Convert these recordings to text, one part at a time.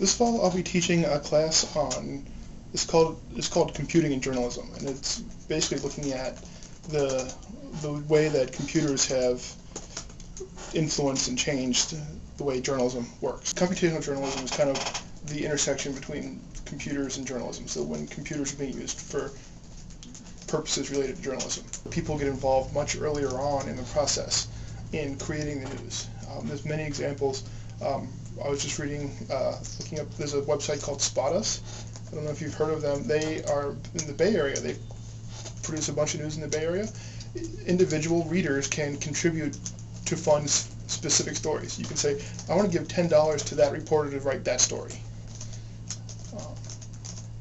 This fall I'll be teaching a class on, it's called Computing in Journalism, and it's basically looking at the way that computers have influenced and changed the way journalism works. Computational journalism is kind of the intersection between computers and journalism. So when computers are being used for purposes related to journalism, people get involved much earlier on in the process in creating the news. There's many examples. I was just looking up, there's a website called Spot Us. I don't know if you've heard of them. They are in the Bay Area. They produce a bunch of news in the Bay Area. Individual readers can contribute to fund specific stories. You can say, I want to give $10 to that reporter to write that story.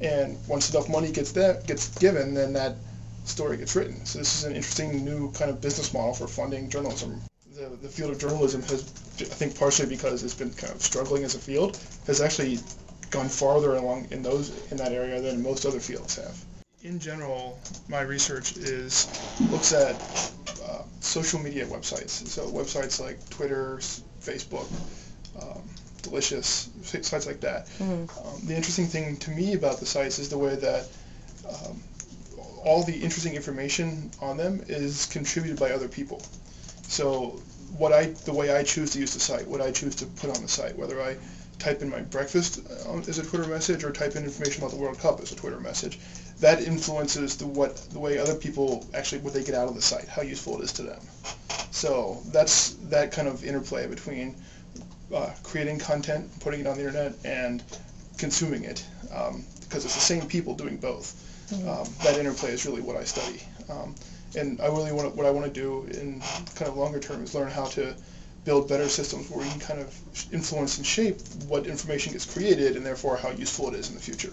And once enough money gets given, then that story gets written. So this is an interesting new kind of business model for funding journalism. The field of journalism has, I think partially because it's been kind of struggling as a field, has actually gone farther along in that area than most other fields have. In general, my research looks at social media websites. So websites like Twitter, Facebook, Delicious, sites like that. Mm-hmm. The interesting thing to me about the sites is the way that all the interesting information on them is contributed by other people. So the way I choose to use the site, what I choose to put on the site, whether I type in my breakfast as a Twitter message or type in information about the World Cup as a Twitter message, that influences the way other people actually, what they get out of the site, how useful it is to them. So that's that kind of interplay between creating content, putting it on the internet, and consuming it, because it's the same people doing both. That interplay is really what I study. And what I want to do in kind of longer term is learn how to build better systems where we can kind of influence and shape what information gets created and therefore how useful it is in the future.